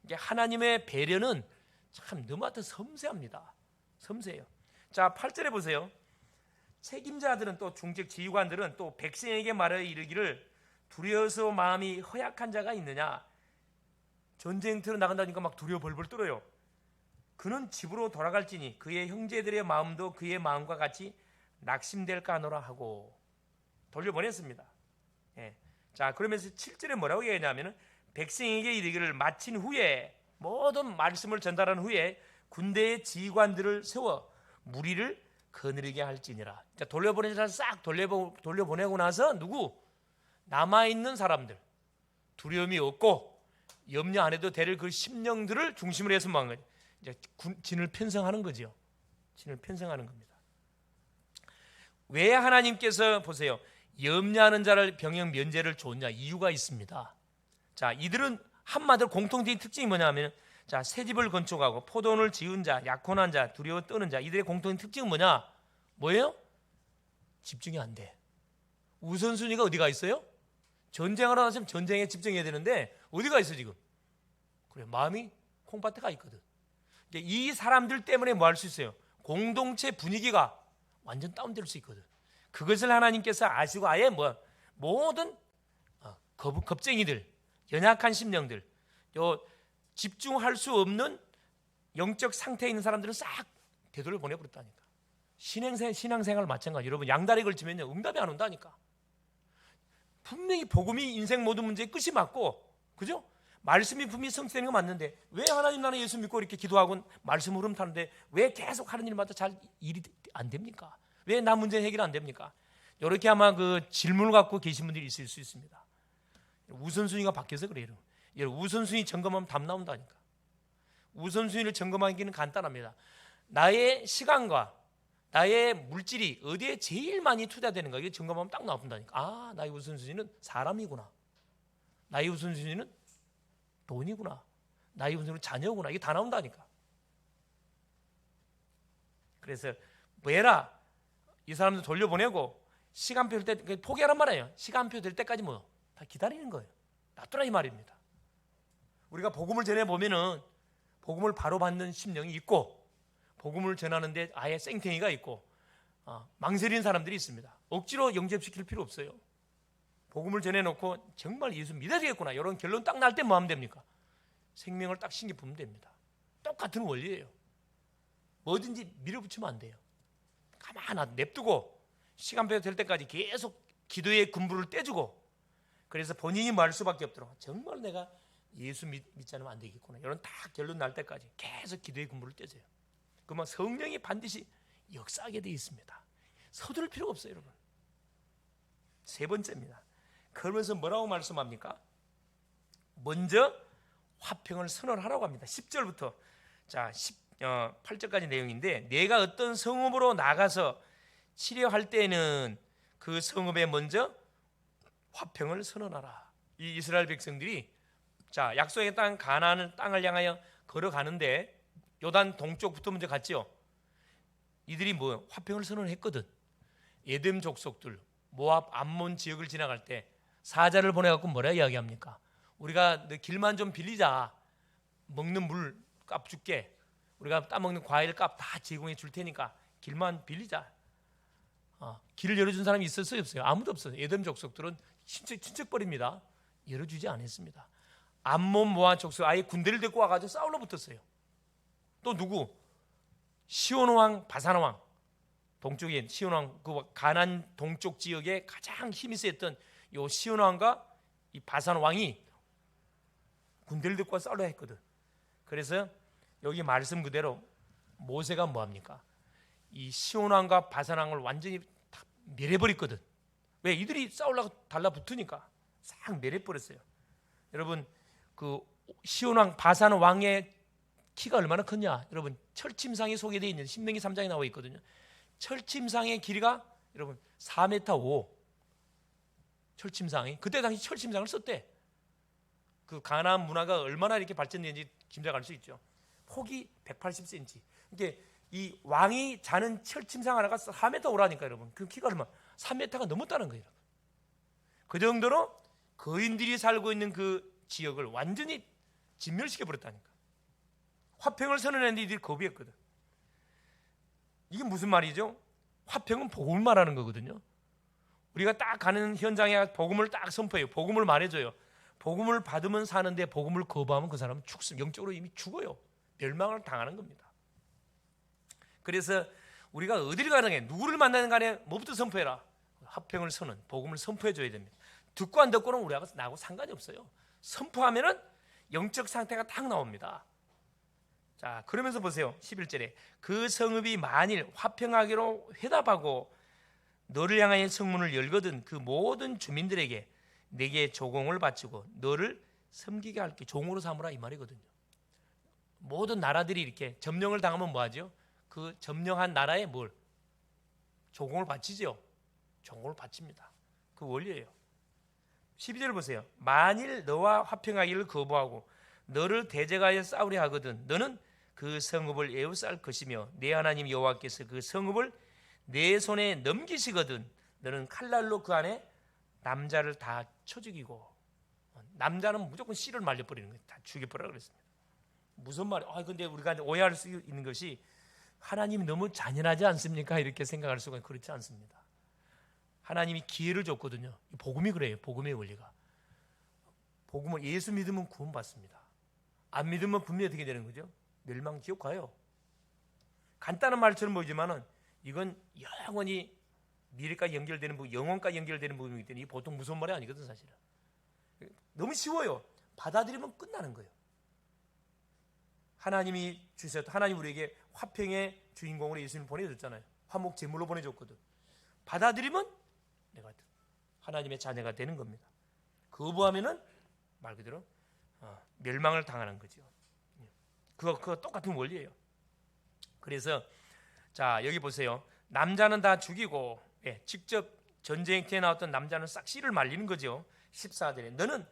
이게 하나님의 배려는 참 너무나도 섬세합니다. 섬세해요. 자, 8절에 보세요. 책임자들은 또 중직 지휘관들은 또 백성에게 말하여 이르기를 두려워서 마음이 허약한 자가 있느냐. 전쟁터로 나간다니까 막 두려워 벌벌 떨어요. 그는 집으로 돌아갈지니 그의 형제들의 마음도 그의 마음과 같이 낙심될까 하노라 하고 돌려보냈습니다. 예. 자, 그러면서 7절에 뭐라고 얘기하냐면은 백성에게 이르기를 마친 후에, 모든 말씀을 전달한 후에 군대의 지휘관들을 세워 무리를 거느리게 할지니라. 자, 돌려보낸 사람 싹 돌려보내고 나서 남아있는 사람들, 두려움이 없고 염려 안 해도 될 그 심령들을 중심으로 해서 막 이제 진을 편성하는 거죠. 진을 편성하는 겁니다. 왜 하나님께서 보세요. 염려하는 자를 병역 면제를 줬냐? 이유가 있습니다. 자, 이들은 한마디로 공통된 특징이 뭐냐면, 자, 새 집을 건축하고 포도원을 지은 자, 약혼한 자, 두려워 떠는 자, 이들의 공통된 특징은 뭐냐? 뭐예요? 집중이 안 돼. 우선순위가 어디가 있어요? 전쟁을 하면 전쟁에 집중해야 되는데 어디가 있어 지금? 그래, 마음이 콩밭에 가 있거든. 이 사람들 때문에 뭐 할 수 있어요? 공동체 분위기가 완전 다운될 수 있거든. 그것을 하나님께서 아시고 아예 모든 겁쟁이들, 연약한 심령들, 집중할 수 없는 영적 상태에 있는 사람들은 싹 되돌려 보내버렸다니까. 신앙생활 마찬가지. 여러분, 양다리 걸치면요 응답이 안 온다니까. 분명히 복음이 인생 모든 문제의 끝이 맞고, 그죠? 말씀이 분명히 성취되는 건 맞는데 왜 하나님 나는 예수 믿고 이렇게 기도하고 말씀 흐름 타는데 왜 계속 하는 일마다 잘 일이 안 됩니까? 왜 나 문제 해결 안 됩니까? 이렇게 아마 그 질문을 갖고 계신 분들이 있을 수 있습니다. 우선순위가 바뀌어서 그래요. 여러분, 우선순위 점검하면 답 나온다니까. 우선순위를 점검하기는 간단합니다. 나의 시간과 나의 물질이 어디에 제일 많이 투자되는가, 이게 점검하면 딱 나온다니까. 아, 나의 우선순위는 사람이구나. 나의 우선순위는 돈이구나. 나의 우선순위는 자녀구나. 이게 다 나온다니까. 그래서 뭐해라, 이 사람들 돌려보내고 시간표 될 때 포기하란 말이에요. 시간표 될 때까지 다 기다리는 거예요. 놔두라 이 말입니다. 우리가 복음을 전해보면은 복음을 바로 받는 심령이 있고, 복음을 전하는데 아예 생탱이가 있고, 망설이는 사람들이 있습니다. 억지로 영접시킬 필요 없어요. 복음을 전해놓고 정말 예수 믿어야 되겠구나, 이런 결론 딱 날 때 뭐 하면 됩니까? 생명을 딱 신기 부으면 됩니다. 똑같은 원리예요. 뭐든지 밀어붙이면 안 돼요. 가만히 냅두고 시간표 될 때까지 계속 기도의 군부를 떼주고, 그래서 본인이 말할 수밖에 없도록 정말 내가 예수 믿지 않으면 안 되겠구나, 이런 딱 결론 날 때까지 계속 기도의 군부를 떼줘요. 그러면 성령이 반드시 역사하게 되어 있습니다. 서두를 필요가 없어요, 여러분. 세 번째입니다. 그러면서 뭐라고 말씀합니까? 먼저 화평을 선언하라고 합니다. 10절부터 자 8절까지 내용인데, 내가 어떤 성읍으로 나가서 치료할 때는 그 성읍에 먼저 화평을 선언하라. 이 이스라엘 백성들이 자 약속의 땅 가나안 땅을 향하여 걸어가는데 요단 동쪽부터 먼저 갔지요. 이들이 화평을 선언했거든. 에돔 족속들, 모압, 암몬 지역을 지나갈 때 사자를 보내갖고 뭐라 이야기합니까? 우리가 너 길만 좀 빌리자. 먹는 물 값 줄게. 우리가 따먹는 과일 값 다 제공해 줄 테니까 길만 빌리자. 길을 열어준 사람이 있었어요, 없어요? 아무도 없어요. 에돔 족속들은 친척벌입니다. 열어주지 않았습니다. 암몬 모압 족속 아예 군대를 데리고 와가지고 싸우러 붙었어요. 또 누구? 시온 왕, 바산 왕, 동쪽에 시온 왕, 그 가나안 동쪽 지역에 가장 힘이 세었던 요 시온 왕과 이 바산 왕이 군대를 데리고 와 싸우려 했거든. 그래서 여기 말씀 그대로 모세가 뭐합니까? 이 시온 왕과 바산 왕을 완전히 다 멸해버렸거든. 왜? 이들이 싸우려고 달라붙으니까 싹 멸해버렸어요. 여러분, 그 시온 왕, 바산 왕의 키가 얼마나 컸냐? 여러분, 철침상이 소개되어 있는 신명기 3장에 나와 있거든요. 철침상의 길이가 여러분 4m 5. 철침상이 그때 당시 철침상을 썼대. 그 가나안 문화가 얼마나 이렇게 발전된지 짐작할 수 있죠. 폭이 180cm. 이게 이 왕이 자는 철침상 하나가 4m 5라니까 여러분. 그 키가 얼마? 3m가 넘었다는 거예요. 그 정도로 거인들이 살고 있는 그 지역을 완전히 진멸시켜 버렸다니까. 화평을 선언했는데 이들이 거부했거든. 이게 무슨 말이죠? 화평은 복음을 말하는 거거든요. 우리가 딱 가는 현장에 복음을 딱 선포해요. 복음을 말해줘요. 복음을 받으면 사는데 복음을 거부하면 그 사람은 영적으로 이미 죽어요. 멸망을 당하는 겁니다. 그래서 우리가 어디를 가든 간에 누구를 만나는 간에 뭐부터 선포해라? 화평을 선언, 복음을 선포해줘야 됩니다. 듣고 안 듣고는 우리하고 나하고 상관이 없어요. 선포하면은 영적 상태가 딱 나옵니다. 자, 그러면서 보세요. 11절에 그 성읍이 만일 화평하기로 회답하고 너를 향하여 성문을 열거든 그 모든 주민들에게 내게 조공을 바치고 너를 섬기게 할게. 종으로 삼으라 이 말이거든요. 모든 나라들이 이렇게 점령을 당하면 뭐하죠? 그 점령한 나라에 뭘? 조공을 바치죠. 조공을 바칩니다. 그 원리예요. 12절 보세요. 만일 너와 화평하기를 거부하고 너를 대적하여 싸우려 하거든 너는 그 성읍을 에워쌀 것이며 내 하나님 여호와께서 그 성읍을 내 손에 넘기시거든 너는 칼날로 그 안에 남자를 다 쳐 죽이고, 남자는 무조건 씨를 말려버리는 거예요. 다 죽여버리라 그랬습니다. 무슨 말이에요? 근데 우리가 오해할 수 있는 것이 하나님이 너무 잔인하지 않습니까? 이렇게 생각할 수가 그렇지 않습니다. 하나님이 기회를 줬거든요. 복음이 그래요. 복음의 원리가. 복음을 예수 믿으면 구원받습니다. 안 믿으면 분명히 어떻게 되는 거죠? 멸망 지옥 가요. 간단한 말처럼 보이지만은 이건 영원히 미래까지 연결되는 부분, 영혼까지 연결되는 부분이기 때문에 이게 보통 무서운 말이 아니거든 사실은. 너무 쉬워요. 받아들이면 끝나는 거예요. 하나님이 주셨다. 하나님 우리에게 화평의 주인공으로 예수님을 보내줬잖아요. 화목 제물로 보내줬거든. 받아들이면 내가 하나님의 자녀가 되는 겁니다. 거부하면은 말 그대로 멸망을 당하는 거죠. 그거 똑같은 원리예요. 그래서 자 여기 보세요. 남자는 다 죽이고, 직접 전쟁터에 나왔던 남자는 싹 씨를 말리는 거죠. 14절에 너는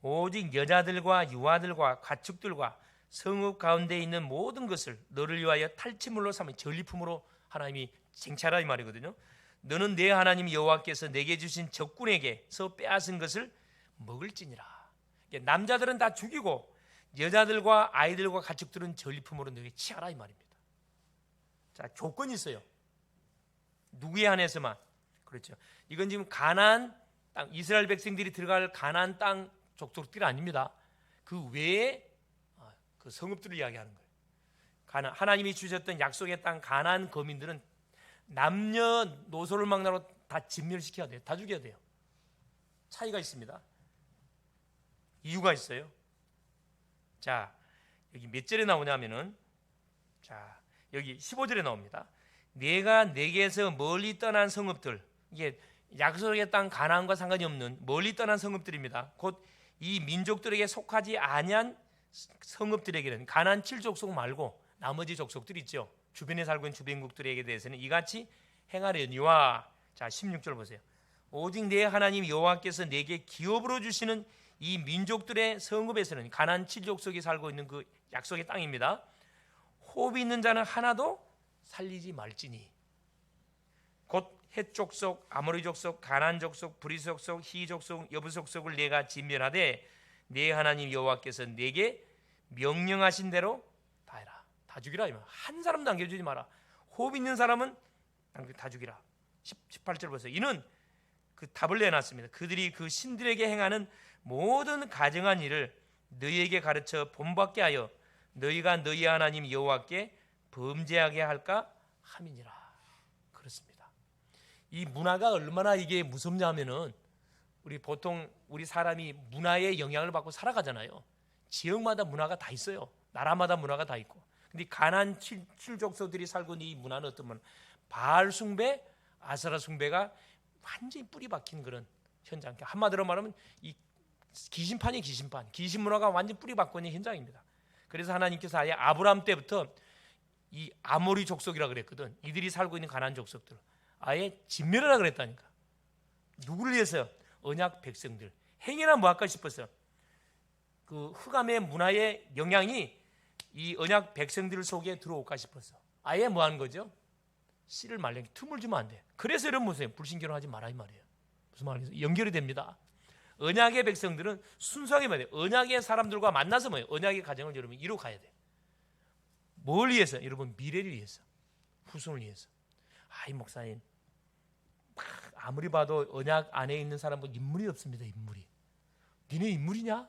오직 여자들과 유아들과 가축들과 성읍 가운데 있는 모든 것을 너를 위하여 탈취물로 삼아 전리품으로 하나님이 쟁취하라 이 말이거든요. 너는 내 하나님 여호와께서 내게 주신 적군에게서 빼앗은 것을 먹을지니라. 남자들은 다 죽이고 여자들과 아이들과 가축들은 전리품으로 너에게 취하라 이 말입니다. 자, 조건이 있어요. 누구에 한해서만. 그렇죠. 이건 지금 가나안 땅, 이스라엘 백성들이 들어갈 가나안 땅 족속들이 아닙니다. 그 외에 그 성읍들을 이야기하는 거예요. 하나님이 주셨던 약속의 땅 가나안 거민들은 남녀노소를 막나로 다 진멸시켜야 돼요. 다 죽여야 돼요. 차이가 있습니다. 이유가 있어요. 자, 여기 몇 절에 나오냐면은, 자, 여기 15절에 나옵니다. 내가 내게서 멀리 떠난 성읍들, 이게 약속의 땅 가나안과 상관이 없는 멀리 떠난 성읍들입니다. 곧 이 민족들에게 속하지 아니한 성읍들에게는, 가나안 7족속 말고 나머지 족속들 있죠. 주변에 살고 있는 주변국들에게 대해서는 이같이 행하려니와, 자 16절 보세요. 오직 내 하나님 여호와께서 내게 기업으로 주시는 이 민족들의 성읍에서는, 가나안 7족속이 살고 있는 그 약속의 땅입니다. 호흡이 있는 자는 하나도 살리지 말지니, 곧 헷 족속, 아모리 족속, 가나안 족속, 브리스 족속, 히 족속, 여부 족속을 내가 진멸하되 내 하나님 여호와께서 내게 명령하신 대로 다 해라. 다 죽이라. 한 사람도 남겨주지 마라. 호흡 있는 사람은 다 죽이라. 18절 보세요. 이는 그 답을 내놨습니다. 그들이 그 신들에게 행하는 모든 가증한 일을 너희에게 가르쳐 본받게 하여 너희가 너희 하나님 여호와께 범죄하게 할까 함이니라. 그렇습니다. 이 문화가 얼마나 이게 무섭냐면은, 우리 사람이 문화의 영향을 받고 살아가잖아요. 지역마다 문화가 다 있어요. 나라마다 문화가 다 있고. 근데 가나안 7족속들이 살고 있는 이 문화는 어떤 바알 숭배, 아세라 숭배가 완전히 뿌리 박힌 그런 현장. 한마디로 말하면 이 귀신판이 귀신 문화가 완전히 뿌리 박고 있는 현장입니다. 그래서 하나님께서 아예 아브라함 때부터 이 아모리 족속이라 그랬거든. 이들이 살고 있는 가나안 족속들 아예 진멸하라 그랬다니까. 누구를 위해서요? 언약 백성들. 행위나 뭐 할까 싶어서 그 흑암의 문화의 영향이 이 언약 백성들 속에 들어올까 싶어서 아예 뭐 하는 거죠? 씨를 말려 틈을 주면 안 돼. 그래서 여러분 보세요. 불신결혼하지 마라 이 말이에요. 무슨 말이에요? 연결이 됩니다. 언약의 백성들은 순수하게 말해요. 언약의 사람들과 만나서 뭐예요? 언약의 가정을 여러분 이루어 가야 돼. 뭘 위해서? 여러분 미래를 위해서, 후손을 위해서. 이 목사님 아무리 봐도 언약 안에 있는 사람은 인물이 없습니다. 인물이. 니네 인물이냐?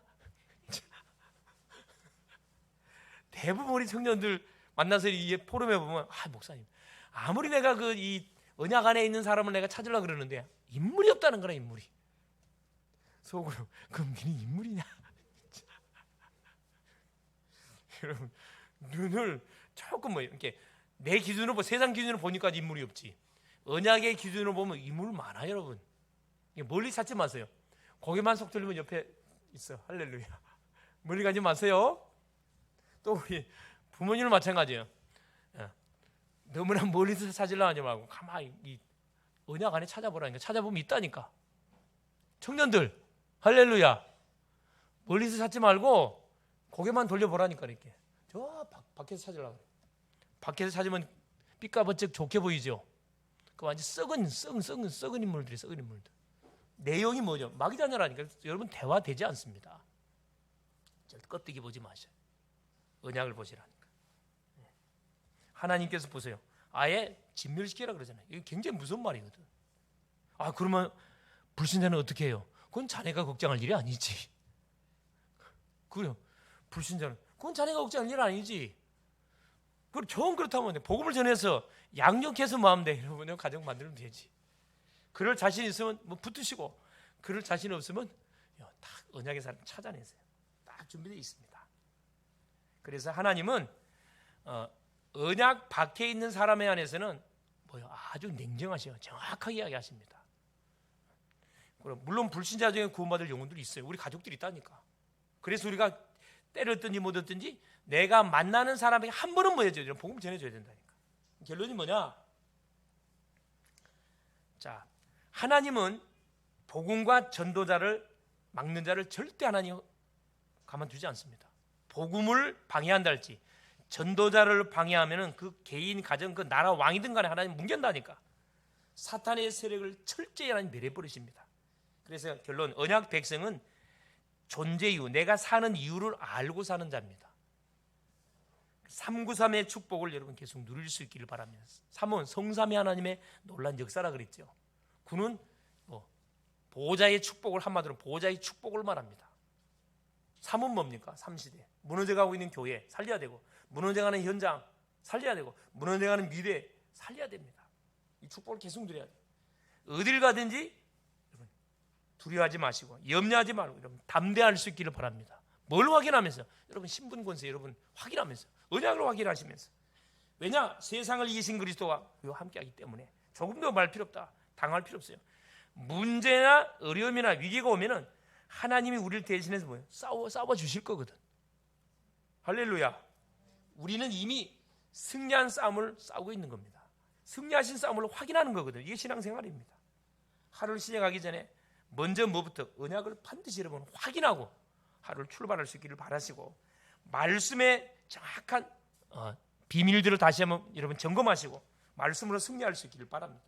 대부분 우리 청년들 만나서 이 포럼에 보면 목사님 아무리 내가 이 언약 안에 있는 사람을 내가 찾으려고 그러는데 인물이 없다는 거라. 인물이. 속으로 그럼 니네 인물이냐? 여러분 눈을 조금 이렇게 내 기준으로 세상 기준으로 보니까 인물이 없지. 언약의 기준으로 보면 인물 많아요, 여러분. 멀리 찾지 마세요. 거기만 속 들리면 옆에 있어. 할렐루야. 멀리 가지 마세요. 또 우리 부모님은 마찬가지예요. 너무나 멀리서 찾으려고 하지 말고 가만히 이 언약 안에 찾아보라니까. 찾아보면 있다니까. 청년들 할렐루야. 멀리서 찾지 말고 고개만 돌려보라니까. 이렇게 저 밖에서 찾으려고. 밖에서 찾으면 삐까번쩍 좋게 보이죠. 그 완전 썩은 인물들이 썩은 인물들. 내용이 뭐죠? 마귀자녀라니까. 여러분 대화되지 않습니다. 절대 껍데기 보지 마셔요. 언약을 보시라니까. 하나님께서 보세요. 아예 진멸시키라 그러잖아요. 이게 굉장히 무서운 말이거든. 아, 그러면 불신자는 어떻게 해요? 그건 자네가 걱정할 일이 아니지. 그래요. 불신자는 그건 자네가 걱정할 일이 아니지. 그럼 정 그렇다면 복음을 전해서 양육해서 뭐 하면 돼? 여러분 가정 만들면 되지. 그럴 자신 있으면 뭐 붙으시고, 그럴 자신 없으면 딱 언약의 사람 찾아내세요. 딱 준비되어 있습니다. 그래서 하나님은 언약 밖에 있는 사람에 한해서는 아주 냉정하시고 정확하게 이야기하십니다. 물론 불신자 중에 구원받을 영혼들이 있어요. 우리 가족들이 있다니까. 그래서 우리가 때렸든지 못 얻든지 내가 만나는 사람에게 한 번은 뭐 해줘야 돼요? 복음 전해줘야 된다니까. 결론이 뭐냐? 자, 하나님은 복음과 전도자를 막는 자를 절대 하나님 가만두지 않습니다. 복음을 방해한다 할지 전도자를 방해하면은 그 개인, 가정, 그 나라 왕이든 간에 하나님 뭉갠다니까. 사탄의 세력을 철저히 하나님 멸해버리십니다. 그래서 결론, 언약 백성은 존재 이유, 내가 사는 이유를 알고 사는 자입니다. 393의 축복을 여러분 계속 누릴 수 있기를 바랍니다. 3은 성삼위 하나님의 놀란 역사라 그랬죠. 9는 보호자의 축복을, 한마디로 보호자의 축복을 말합니다. 3은 뭡니까? 3시대 무너져가고 있는 교회 살려야 되고, 무너져가는 현장 살려야 되고, 무너져가는 미래 살려야 됩니다. 이 축복을 계속 누려야 돼요. 어딜 가든지 여러분 두려워하지 마시고 염려하지 말고 여러분 담대할 수 있기를 바랍니다. 뭘 확인하면서? 여러분 신분 권세 여러분 확인하면서, 언약을 확인하시면서. 왜냐? 세상을 이기신 그리스도와 함께하기 때문에 조금도 말 필요 없다, 당할 필요 없어요. 문제나 어려움이나 위기가 오면은 하나님이 우리를 대신해서 싸워 주실 거거든. 할렐루야. 우리는 이미 승리한 싸움을 싸우고 있는 겁니다. 승리하신 싸움을 확인하는 거거든. 이게 신앙생활입니다. 하루를 시작하기 전에 먼저 뭐부터? 언약을 반드시 여러분 확인하고 하루를 출발할 수 있기를 바라시고, 말씀의 정확한 비밀들을 다시 한번 여러분 점검하시고 말씀으로 승리할 수 있기를 바랍니다.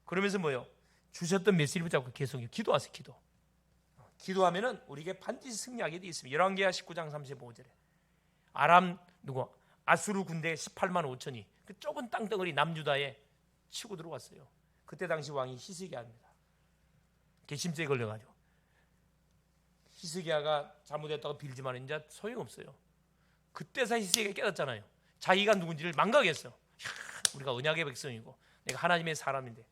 그러면서 주셨던 메시지를 붙잡고 계속 기도하세요. 기도하면은 우리에게 반드시 승리하게 되어 있습니다. 열왕기하 19장 35절에 아수르 군대 18만 5천이 그 좁은 땅덩어리 남유다에 치고 들어왔어요. 그때 당시 왕이 히스기야입니다. 개심죄에 걸려가지고 히스기야가 잘못했다고 빌지만 이제 소용없어요. 그때서 히스기야가 깨닫잖아요. 자기가 누군지를 망각했어. 우리가 언약의 백성이고 내가 하나님의 사람인데.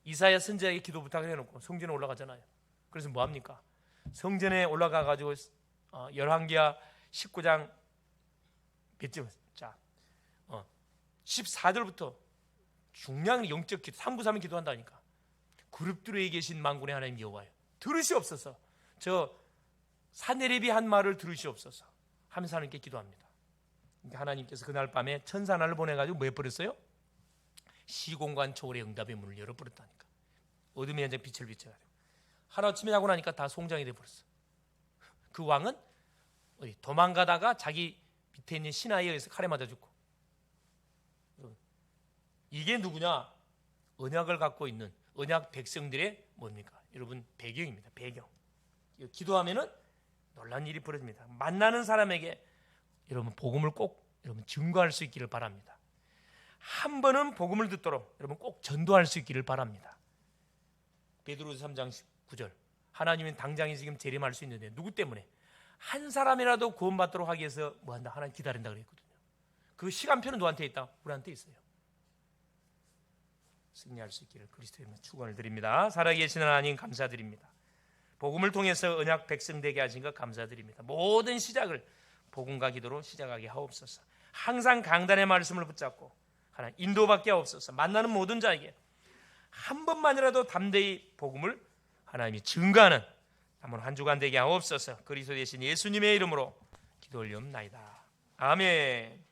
이사야 선지자에게 기도 부탁을 해놓고 성전에 올라가잖아요. 그래서 뭐합니까? 성전에 올라가가지고 열왕기하 19장 몇 절? 자, 14절부터 중요한 영적 기도, 393을 기도한다니까. 그룹들에 계신 만군의 하나님 여호와여, 들으시옵소서. 저 사내립이 한 말을 들으시옵소서 하면서 하나님께 기도합니다. 하나님께서 그날 밤에 천사 하나를 보내가지고 뭐 해버렸어요? 시공간 초월의 응답의 문을 열어버렸다니까. 어둠의 현장 빛을 비춰가지고 하루아침에 자고 나니까 다 송장이 돼버렸어. 그 왕은 도망가다가 자기 밑에 있는 신하에 의해서 칼에 맞아 죽고. 이게 누구냐? 언약을 갖고 있는 언약 백성들의 뭡니까? 여러분 배경입니다. 배경. 기도하면은 놀라운 일이 벌어집니다. 만나는 사람에게 여러분 복음을 꼭 여러분 증거할 수 있기를 바랍니다. 한 번은 복음을 듣도록 여러분 꼭 전도할 수 있기를 바랍니다. 베드로서 3장 19절. 하나님은 당장에 지금 재림할 수 있는데 누구 때문에? 한 사람이라도 구원받도록 하기 위해서 뭐한다? 하나님 기다린다 그랬거든요. 그 시간표는 누구한테 있다? 우리한테 있어요. 승리할 수 있기를 그리스도의 이름으로 축원을 드립니다. 살아계신 하나님 감사드립니다. 복음을 통해서 언약 백성 되게 하신 것 감사드립니다. 모든 시작을 복음과 기도로 시작하게 하옵소서. 항상 강단의 말씀을 붙잡고 하나님 인도받게 하옵소서. 만나는 모든 자에게 한 번만이라도 담대히 복음을 하나님이 증거하는 한 주간 되게 하옵소서. 그리스도 되신 예수님의 이름으로 기도 올리옵나이다. 아멘.